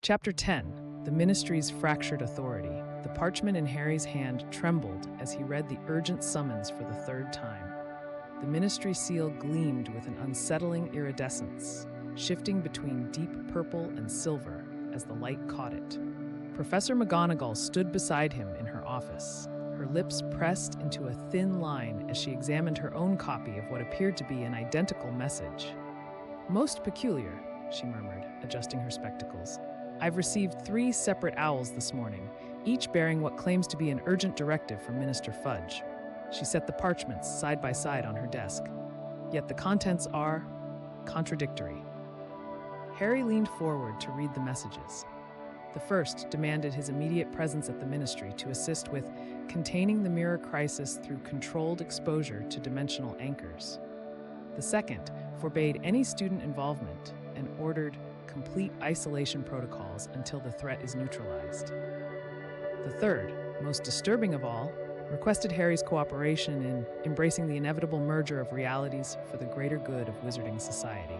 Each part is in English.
Chapter 10. The Ministry's Fractured Authority. The parchment in Harry's hand trembled as he read the urgent summons for the third time. The ministry seal gleamed with an unsettling iridescence, shifting between deep purple and silver as the light caught it. Professor McGonagall stood beside him in her office, her lips pressed into a thin line as she examined her own copy of what appeared to be an identical message. "Most peculiar," she murmured, adjusting her spectacles. "I've received 3 separate owls this morning, each bearing what claims to be an urgent directive from Minister Fudge." She set the parchments side by side on her desk. Yet the contents are contradictory. Harry leaned forward to read the messages. The first demanded his immediate presence at the ministry to assist with containing the mirror crisis through controlled exposure to dimensional anchors. The second forbade any student involvement and ordered complete isolation protocols until the threat is neutralized. The third, most disturbing of all, requested Harry's cooperation in embracing the inevitable merger of realities for the greater good of Wizarding Society.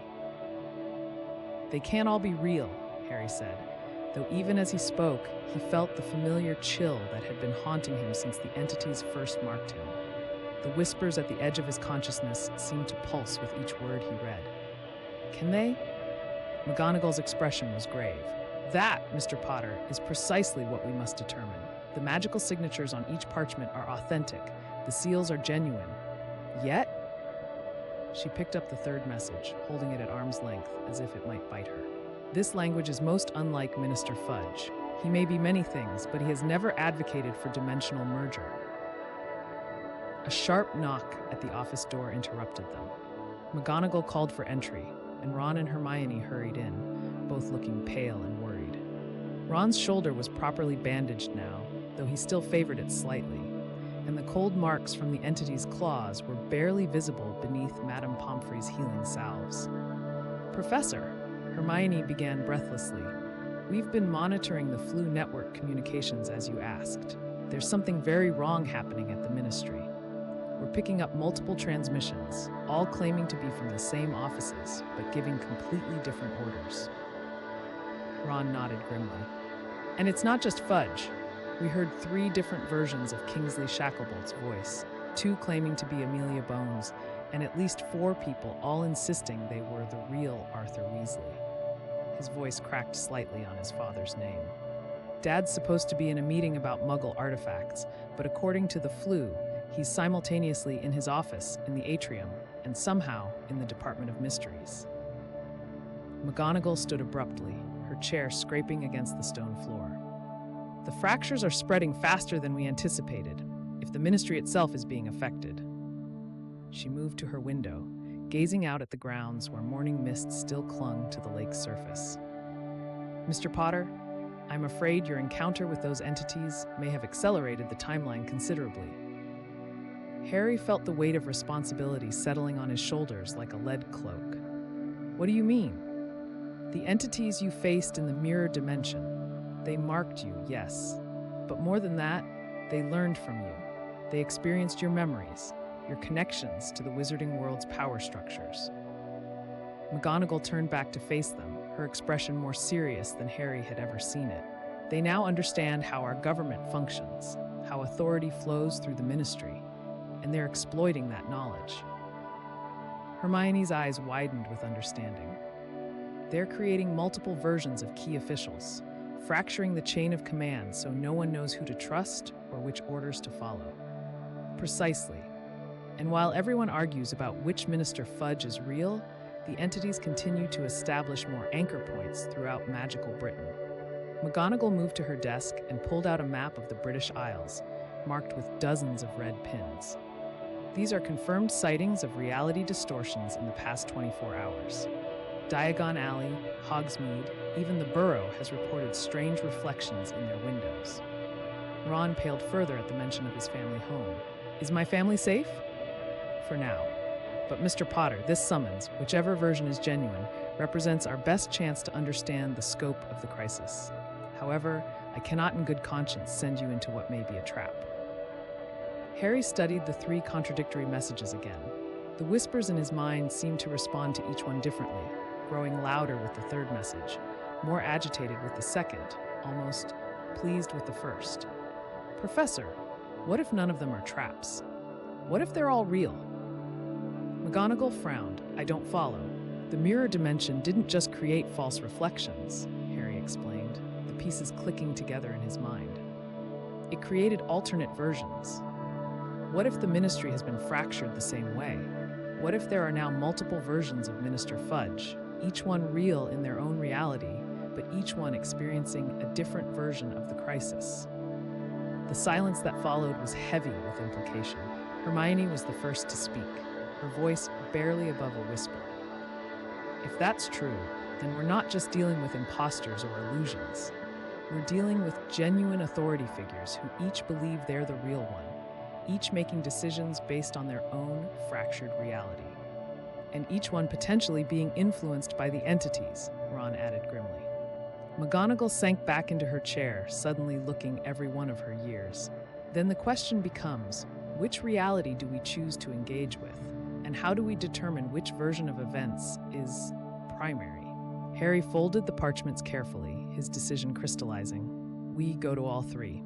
"They can't all be real," Harry said, though even as he spoke, he felt the familiar chill that had been haunting him since the entities first marked him. The whispers at the edge of his consciousness seemed to pulse with each word he read. "Can they?" McGonagall's expression was grave. "That, Mr. Potter, is precisely what we must determine. The magical signatures on each parchment are authentic. The seals are genuine. Yet..." She picked up the third message, holding it at arm's length as if it might bite her. "This language is most unlike Minister Fudge. He may be many things, but he has never advocated for dimensional merger." A sharp knock at the office door interrupted them. McGonagall called for entry, and Ron and Hermione hurried in, both looking pale and worried. Ron's shoulder was properly bandaged now, though he still favored it slightly, and the cold marks from the entity's claws were barely visible beneath Madame Pomfrey's healing salves. "Professor," Hermione began breathlessly, "we've been monitoring the Flu Network communications as you asked. There's something very wrong happening at the Ministry. We're picking up multiple transmissions, all claiming to be from the same offices, but giving completely different orders." Ron nodded grimly. "And it's not just Fudge. We heard 3 different versions of Kingsley Shacklebolt's voice, 2 claiming to be Amelia Bones, and at least 4 people all insisting they were the real Arthur Weasley." His voice cracked slightly on his father's name. "Dad's supposed to be in a meeting about Muggle artifacts, but according to the Flu, he's simultaneously in his office in the atrium and somehow in the Department of Mysteries." McGonagall stood abruptly, her chair scraping against the stone floor. "The fractures are spreading faster than we anticipated, if the Ministry itself is being affected." She moved to her window, gazing out at the grounds where morning mist still clung to the lake's surface. "Mr. Potter, I'm afraid your encounter with those entities may have accelerated the timeline considerably." Harry felt the weight of responsibility settling on his shoulders like a lead cloak. "What do you mean?" "The entities you faced in the mirror dimension. They marked you, yes. But more than that, they learned from you. They experienced your memories, your connections to the wizarding world's power structures." McGonagall turned back to face them, her expression more serious than Harry had ever seen it. "They now understand how our government functions, how authority flows through the Ministry, and they're exploiting that knowledge." Hermione's eyes widened with understanding. "They're creating multiple versions of key officials, fracturing the chain of command so no one knows who to trust or which orders to follow." "Precisely. And while everyone argues about which Minister Fudge is real, the entities continue to establish more anchor points throughout magical Britain." McGonagall moved to her desk and pulled out a map of the British Isles, marked with dozens of red pins. "These are confirmed sightings of reality distortions in the past 24 hours. Diagon Alley, Hogsmeade, even the Burrow has reported strange reflections in their windows." Ron paled further at the mention of his family home. "Is my family safe?" "For now. But Mr. Potter, this summons, whichever version is genuine, represents our best chance to understand the scope of the crisis. However, I cannot in good conscience send you into what may be a trap." Harry studied the 3 contradictory messages again. The whispers in his mind seemed to respond to each one differently, growing louder with the third message, more agitated with the second, almost pleased with the first. Professor, what if none of them are traps? What if they're all real? McGonagall frowned. I don't follow. The mirror dimension didn't just create false reflections, Harry explained, the pieces clicking together in his mind. It created alternate versions. What if the Ministry has been fractured the same way? What if there are now multiple versions of Minister Fudge, each one real in their own reality, but each one experiencing a different version of the crisis? The silence that followed was heavy with implication. Hermione was the first to speak, her voice barely above a whisper. If that's true, then we're not just dealing with imposters or illusions. We're dealing with genuine authority figures who each believe they're the real one, each making decisions based on their own fractured reality. And each one potentially being influenced by the entities, Ron added grimly. McGonagall sank back into her chair, suddenly looking every one of her years. Then the question becomes, which reality do we choose to engage with? And how do we determine which version of events is primary? Harry folded the parchments carefully, his decision crystallizing. We go to all three.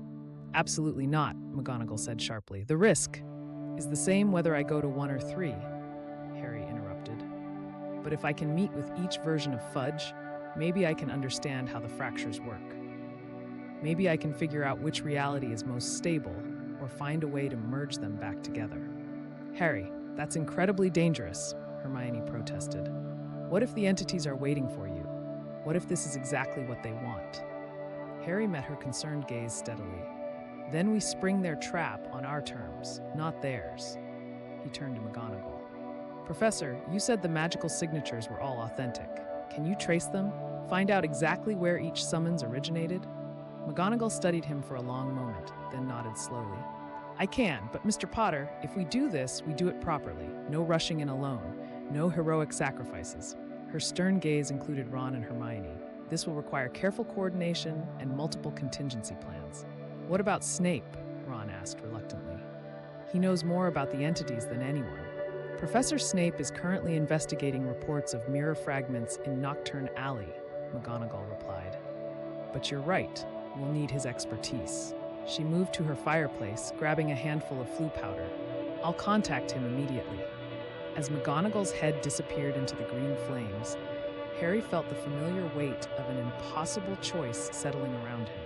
Absolutely not, McGonagall said sharply. The risk is the same whether I go to one or three, Harry interrupted. But if I can meet with each version of Fudge, maybe I can understand how the fractures work. Maybe I can figure out which reality is most stable, or find a way to merge them back together. Harry, that's incredibly dangerous, Hermione protested. What if the entities are waiting for you? What if this is exactly what they want? Harry met her concerned gaze steadily. Then we spring their trap on our terms, not theirs. He turned to McGonagall. Professor, you said the magical signatures were all authentic. Can you trace them? Find out exactly where each summons originated? McGonagall studied him for a long moment, then nodded slowly. I can, but Mr. Potter, if we do this, we do it properly. No rushing in alone. No heroic sacrifices. Her stern gaze included Ron and Hermione. This will require careful coordination and multiple contingency plans. What about Snape? Ron asked reluctantly. He knows more about the entities than anyone. Professor Snape is currently investigating reports of mirror fragments in Nocturne Alley, McGonagall replied. But you're right, we'll need his expertise. She moved to her fireplace, grabbing a handful of flue powder. I'll contact him immediately. As McGonagall's head disappeared into the green flames, Harry felt the familiar weight of an impossible choice settling around him.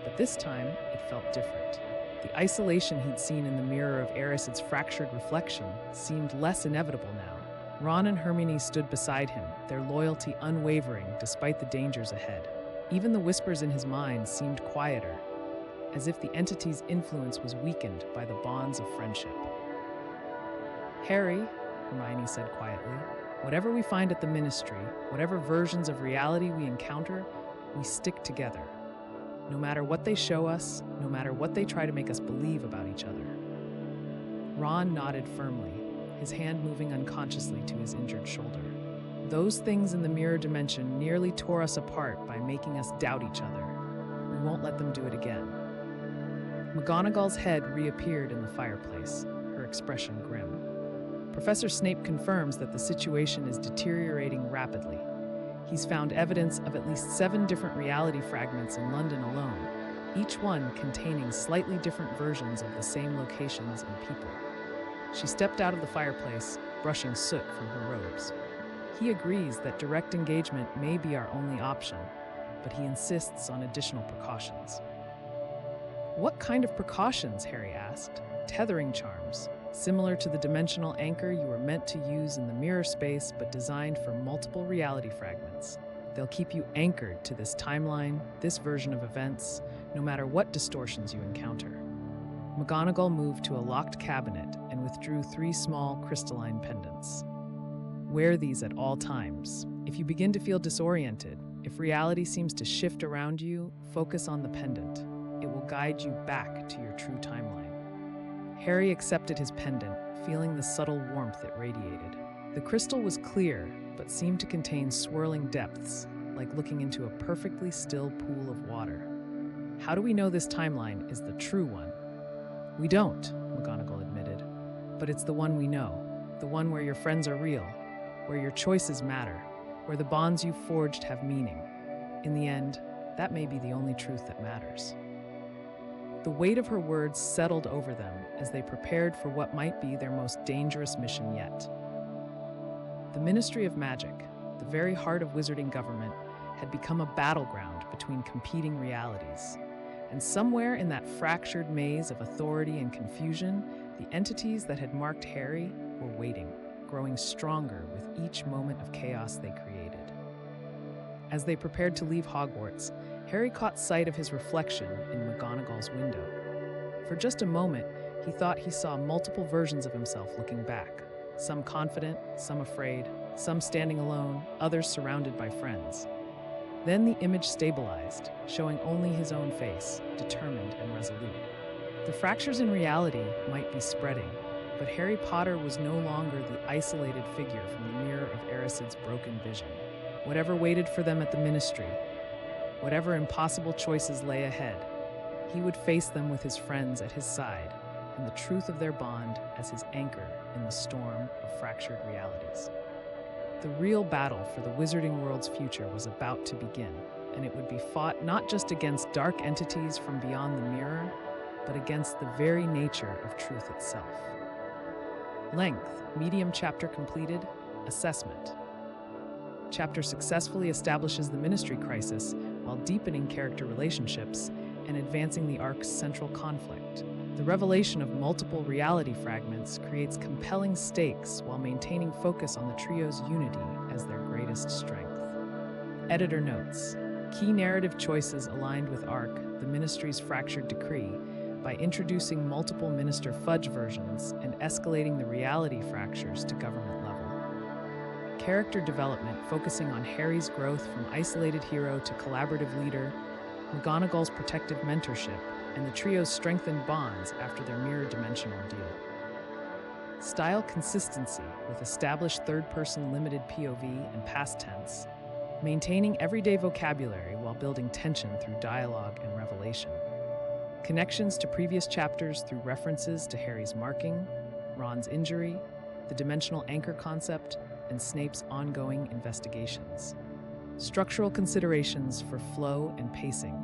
But this time, it felt different. The isolation he'd seen in the mirror of Eris's fractured reflection seemed less inevitable now. Ron and Hermione stood beside him, their loyalty unwavering despite the dangers ahead. Even the whispers in his mind seemed quieter, as if the entity's influence was weakened by the bonds of friendship. Harry, Hermione said quietly, whatever we find at the Ministry, whatever versions of reality we encounter, we stick together. No matter what they show us, no matter what they try to make us believe about each other. Ron nodded firmly, his hand moving unconsciously to his injured shoulder. Those things in the mirror dimension nearly tore us apart by making us doubt each other. We won't let them do it again. McGonagall's head reappeared in the fireplace, her expression grim. Professor Snape confirms that the situation is deteriorating rapidly. He's found evidence of at least 7 different reality fragments in London alone, each one containing slightly different versions of the same locations and people. She stepped out of the fireplace, brushing soot from her robes. He agrees that direct engagement may be our only option, but he insists on additional precautions. What kind of precautions? Harry asked. Tethering charms, similar to the dimensional anchor you were meant to use in the mirror space but designed for multiple reality fragments. They'll keep you anchored to this timeline, this version of events, no matter what distortions you encounter. McGonagall moved to a locked cabinet and withdrew 3 small crystalline pendants. Wear these at all times. If you begin to feel disoriented, if reality seems to shift around you, focus on the pendant. It will guide you back to your true timeline. Harry accepted his pendant, feeling the subtle warmth it radiated. The crystal was clear, but seemed to contain swirling depths, like looking into a perfectly still pool of water. How do we know this timeline is the true one? We don't, McGonagall admitted. But it's the one we know, the one where your friends are real, where your choices matter, where the bonds you've forged have meaning. In the end, that may be the only truth that matters. The weight of her words settled over them as they prepared for what might be their most dangerous mission yet. The Ministry of Magic, the very heart of wizarding government, had become a battleground between competing realities. And somewhere in that fractured maze of authority and confusion, the entities that had marked Harry were waiting, growing stronger with each moment of chaos they created. As they prepared to leave Hogwarts, Harry caught sight of his reflection in McGonagall's window. For just a moment, he thought he saw multiple versions of himself looking back, some confident, some afraid, some standing alone, others surrounded by friends. Then the image stabilized, showing only his own face, determined and resolute. The fractures in reality might be spreading, but Harry Potter was no longer the isolated figure from the mirror of Erasid's broken vision. Whatever waited for them at the Ministry, whatever impossible choices lay ahead, he would face them with his friends at his side and the truth of their bond as his anchor in the storm of fractured realities. The real battle for the wizarding world's future was about to begin, and it would be fought not just against dark entities from beyond the mirror, but against the very nature of truth itself. Length, medium chapter completed, assessment. Chapter successfully establishes the Ministry crisis while deepening character relationships and advancing the arc's central conflict. The revelation of multiple reality fragments creates compelling stakes while maintaining focus on the trio's unity as their greatest strength. Editor notes: key narrative choices aligned with ARC, the Ministry's fractured decree, by introducing multiple Minister Fudge versions and escalating the reality fractures to government level. Character development focusing on Harry's growth from isolated hero to collaborative leader, McGonagall's protective mentorship, and the trio's strengthened bonds after their mirror dimension ordeal. Style consistency with established third-person limited POV and past tense, maintaining everyday vocabulary while building tension through dialogue and revelation. Connections to previous chapters through references to Harry's marking, Ron's injury, the dimensional anchor concept, and Snape's ongoing investigations. Structural considerations for flow and pacing.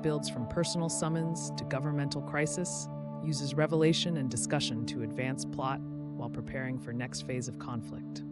Builds from personal summons to governmental crisis, uses revelation and discussion to advance plot while preparing for next phase of conflict.